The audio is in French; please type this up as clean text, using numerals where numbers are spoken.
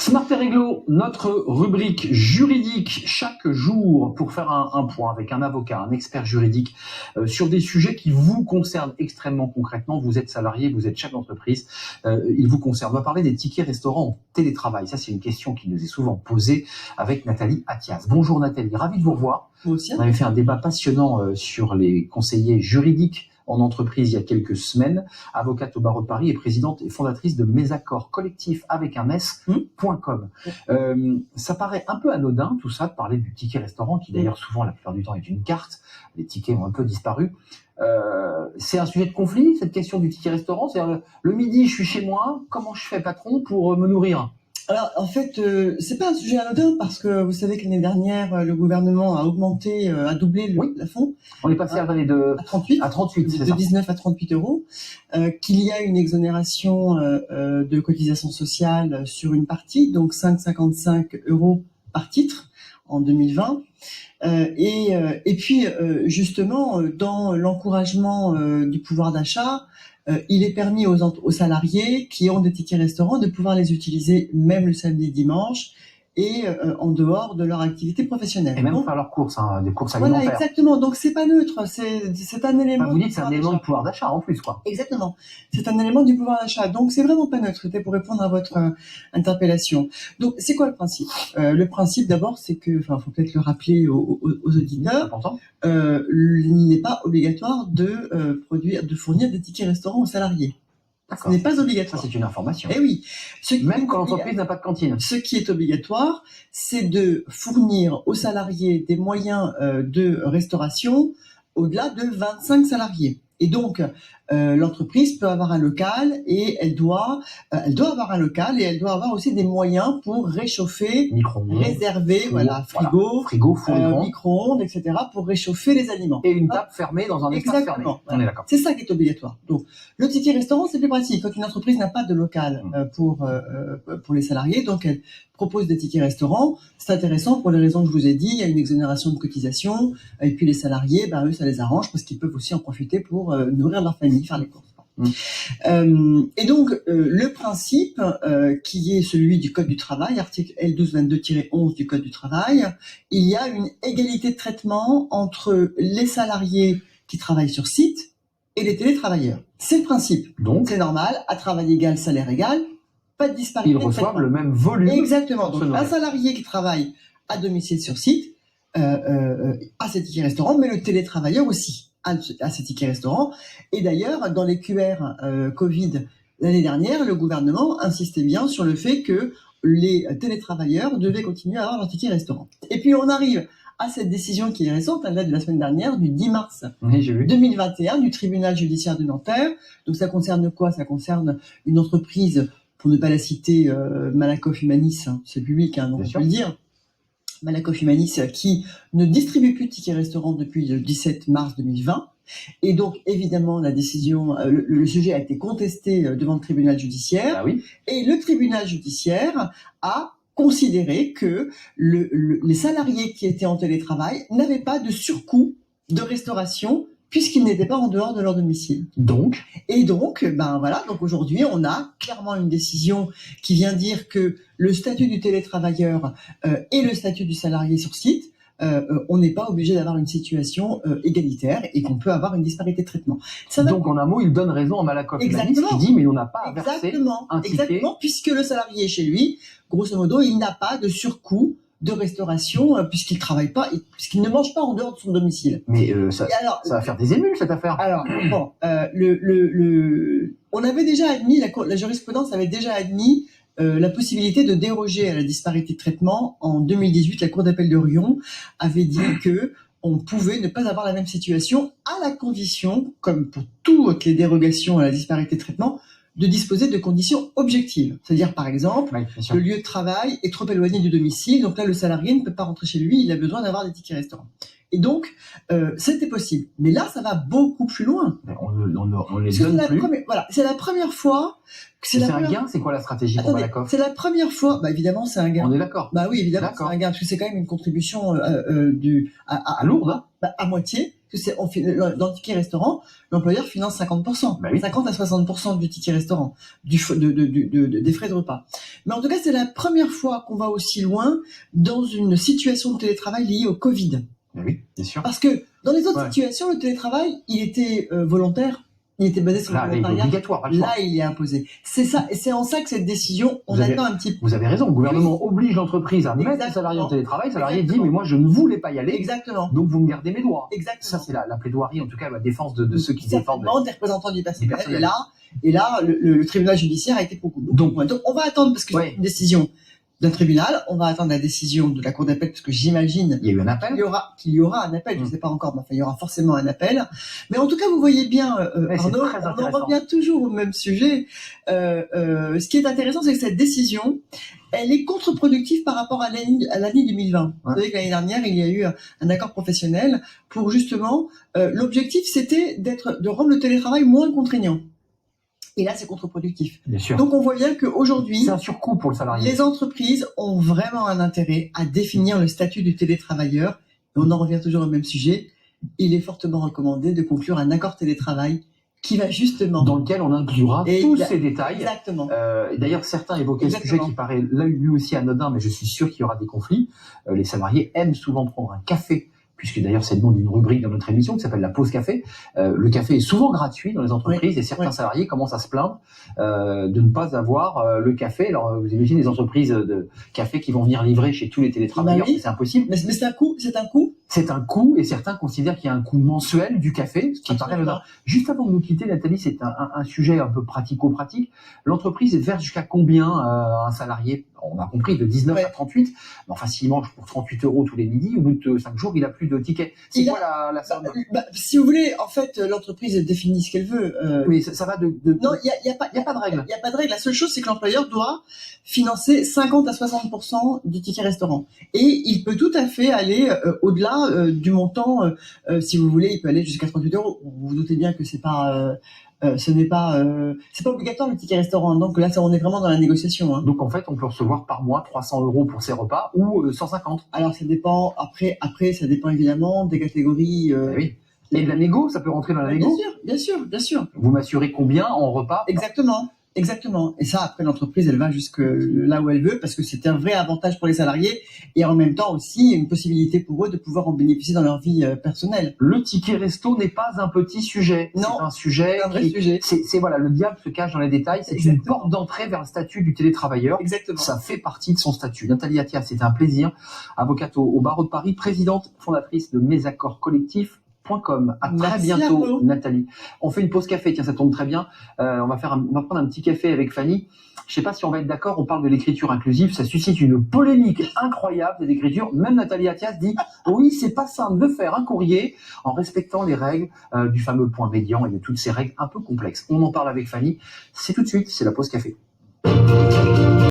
Smart et Réglo, notre rubrique juridique chaque jour pour faire un point avec un avocat, un expert juridique sur des sujets qui vous concernent extrêmement concrètement. Vous êtes salarié, vous êtes chef d'entreprise, il vous concerne. On va parler des tickets restaurants en télétravail. Ça, c'est une question qui nous est souvent posée avec Nathalie Attias. Bonjour Nathalie, ravi de vous revoir. Moi aussi. On avait fait un débat passionnant sur les conseillers juridiques en entreprise il y a quelques semaines, avocate au barreau de Paris et présidente et fondatrice de Mes Accords Collectifs avec un S.com. Ça paraît un peu anodin tout ça de parler du ticket restaurant qui d'ailleurs souvent la plupart du temps est une carte. Les tickets ont un peu disparu. C'est un sujet de conflit cette question du ticket restaurant, c'est-à-dire le midi je suis chez moi, comment je fais patron pour me nourrir? Alors, en fait, c'est pas un sujet anodin parce que vous savez que l'année dernière, le gouvernement a augmenté, a doublé le plafond. On est passé à 38, de 19 à 38 euros, qu'il y a une exonération de cotisation sociale sur une partie, donc 5,55 euros par titre en 2020. Et puis, justement, dans l'encouragement du pouvoir d'achat, il est permis aux salariés qui ont des tickets restaurants de pouvoir les utiliser même le samedi et dimanche et en dehors de leur activité professionnelle. Et même faire leurs courses, des courses alimentaires. Voilà, exactement. Donc c'est pas neutre, c'est un élément. Vous dites c'est un élément de pouvoir d'achat en plus, quoi. Exactement. C'est un élément du pouvoir d'achat. Donc c'est vraiment pas neutre. C'était pour répondre à votre interpellation. Donc c'est quoi le principe? Le principe d'abord, c'est que, faut peut-être le rappeler aux auditeurs. Il n'est pas obligatoire de fournir des tickets restaurants aux salariés. Ce n'est pas obligatoire. Ça, c'est une information. Eh oui. Même quand l'entreprise n'a pas de cantine. Ce qui est obligatoire, c'est de fournir aux salariés des moyens de restauration au-delà de 25 salariés. Et donc, l'entreprise peut avoir un local et elle doit avoir un local et elle doit avoir aussi des moyens pour réchauffer, réserver, frigo, four, micro-ondes, etc. pour réchauffer les aliments. Et une table fermée dans un espace fermé. On est d'accord. C'est ça qui est obligatoire. Donc, le ticket restaurant, c'est plus pratique. Quand une entreprise n'a pas de local pour les salariés, donc elle propose des tickets restaurants. C'est intéressant pour les raisons que je vous ai dit. Il y a une exonération de cotisation. Et puis les salariés, eux, ça les arrange parce qu'ils peuvent aussi en profiter pour nourrir leur famille, faire les courses. Et donc, le principe qui est celui du Code du travail, article L1222-11 du Code du travail, il y a une égalité de traitement entre les salariés qui travaillent sur site et les télétravailleurs. C'est le principe. Donc, c'est normal, à travail égal, salaire égal, pas de disparité. Ils reçoivent le même volume. Exactement. Donc, un salarié qui travaille à domicile sur site a ses tickets restaurants, mais le télétravailleur aussi à ces tickets restaurants. Et d'ailleurs, dans les QR Covid l'année dernière, le gouvernement insistait bien sur le fait que les télétravailleurs devaient continuer à avoir leur ticket restaurant. Et puis on arrive à cette décision qui est récente, elle date de la semaine dernière, du 10 mars 2021, du tribunal judiciaire de Nanterre. Donc ça concerne quoi? Ça concerne une entreprise, pour ne pas la citer, Malakoff Humanis, c'est public, donc on peut le dire. Malakoff Humanis qui ne distribue plus de tickets restaurants depuis le 17 mars 2020. Et donc, évidemment, la décision, le sujet a été contesté devant le tribunal judiciaire. Et le tribunal judiciaire a considéré que les salariés qui étaient en télétravail n'avaient pas de surcoût de restauration puisqu'ils n'étaient pas en dehors de leur domicile. Donc aujourd'hui, on a clairement une décision qui vient dire que le statut du télétravailleur et le statut du salarié sur site, on n'est pas obligé d'avoir une situation égalitaire et qu'on peut avoir une disparité de traitement. Donc, en un mot, il donne raison à Malakoff Humanis qui dit, mais on n'a pas à verser un ticket. Exactement, puisque le salarié est chez lui, grosso modo, il n'a pas de surcoût de restauration puisqu'il travaille pas et puisqu'il ne mange pas en dehors de son domicile. Mais ça va faire des émules cette affaire. Alors on avait déjà admis, la jurisprudence avait déjà admis la possibilité de déroger à la disparité de traitement. En 2018, la Cour d'appel de Riom avait dit que on pouvait ne pas avoir la même situation à la condition, comme pour toutes les dérogations à la disparité de traitement, de disposer de conditions objectives. C'est-à-dire, par exemple, le lieu de travail est trop éloigné du domicile, donc là, le salarié ne peut pas rentrer chez lui, il a besoin d'avoir des tickets restaurants. Et donc, c'était possible. Mais là, ça va beaucoup plus loin. On les donne plus. C'est la première fois. C'est un gain. C'est quoi la stratégie pour Malakoff? C'est la première fois. Évidemment, c'est un gain. On est d'accord. Oui, évidemment, c'est un gain parce que c'est quand même une contribution à lourde, à moitié. Dans le ticket restaurant, l'employeur finance 50%, Bah oui. 50 à 60% du ticket restaurant, des frais de repas. Mais en tout cas, c'est la première fois qu'on va aussi loin dans une situation de télétravail liée au Covid. Bah oui, bien sûr. Parce que dans les autres situations, le télétravail, il était volontaire, il était basé sur le volontariat. Là, il est obligatoire. Là, il est imposé. C'est ça, et c'est en ça que cette décision, on attend un petit peu. Vous avez raison, le gouvernement oblige l'entreprise à mettre les salariés en télétravail. Le salarié dit, mais moi, je ne voulais pas y aller. Exactement. Donc, vous me gardez mes droits. Exactement. Ça, c'est la plaidoirie, en tout cas, la défense de ceux qui défendent. Des représentants du personnel. Et là, le tribunal judiciaire a été pour. Donc, on va attendre, parce que c'est une décision d'un tribunal, on va attendre la décision de la Cour d'appel, parce que j'imagine il y a eu un appel. Qu'il y aura un appel, je ne sais pas encore, mais enfin, il y aura forcément un appel. Mais en tout cas, vous voyez bien, Arnaud, on en revient toujours au même sujet. Ce qui est intéressant, c'est que cette décision, elle est contre-productive par rapport à l'année 2020. Vous savez que l'année dernière, il y a eu un accord professionnel pour justement, l'objectif, c'était de rendre le télétravail moins contraignant. Et là, c'est contre-productif. Bien sûr. Donc, on voit bien qu'aujourd'hui, c'est un surcoût pour le salarié. Les entreprises ont vraiment un intérêt à définir le statut du télétravailleur. Et on en revient toujours au même sujet. Il est fortement recommandé de conclure un accord télétravail qui va justement... Dans lequel on inclura tous ces détails. Exactement. D'ailleurs, certains évoquaient ce sujet qui paraît là lui aussi anodin, mais je suis sûr qu'il y aura des conflits. Les salariés aiment souvent prendre un café, puisque d'ailleurs c'est le nom d'une rubrique dans notre émission qui s'appelle la pause café. Le café est souvent gratuit dans les entreprises et certains salariés commencent à se plaindre de ne pas avoir le café. Alors vous imaginez les entreprises de café qui vont venir livrer chez tous les télétravailleurs, c'est impossible. Mais c'est un coût, C'est un coût et certains considèrent qu'il y a un coût mensuel du café, ce qui paraît anodin. Juste avant de nous quitter, Nathalie, c'est un sujet un peu pratico-pratique. L'entreprise verse jusqu'à combien un salarié? On a compris, de 19 à 38. Mais enfin, s'il mange pour 38 € tous les midis, au bout de 5 jours, il a plus de tickets. C'est quoi la somme? Si vous voulez, en fait, l'entreprise définit ce qu'elle veut. Oui, ça va de... Non, il n'y a pas de règle. Il n'y a pas de règle. La seule chose, c'est que l'employeur doit financer 50 à 60% du ticket restaurant. Et il peut tout à fait aller au-delà du montant. Si vous voulez, il peut aller jusqu'à 38 €. Vous vous doutez bien que c'est pas... c'est pas obligatoire le ticket restaurant, donc là on est vraiment dans la négociation. Donc en fait on peut recevoir par mois 300 € pour ses repas ou 150. Alors ça dépend, après ça dépend évidemment des catégories. Oui. Et de la négo, ça peut rentrer dans la négo? Bien sûr. Vous m'assurez combien en repas? Exactement. Et ça, après, l'entreprise, elle va jusque là où elle veut, parce que c'est un vrai avantage pour les salariés, et en même temps aussi une possibilité pour eux de pouvoir en bénéficier dans leur vie personnelle. Le ticket resto n'est pas un petit sujet. Non. C'est un sujet. Un vrai sujet. C'est voilà, le diable se cache dans les détails. C'est une porte d'entrée vers le statut du télétravailleur. Exactement. Ça fait partie de son statut. Nathalie Attias, c'était un plaisir. Avocate au barreau de Paris, présidente fondatrice de Mesaccords Collectifs. À très bientôt, Nathalie. On fait une pause café, tiens, ça tombe très bien. On va prendre un petit café avec Fanny. Je sais pas si on va être d'accord, on parle de l'écriture inclusive, ça suscite une polémique incroyable des écritures. Même Nathalie Attias dit, oui, c'est pas simple de faire un courrier en respectant les règles du fameux point médian et de toutes ces règles un peu complexes. On en parle avec Fanny. C'est tout de suite, c'est la pause café.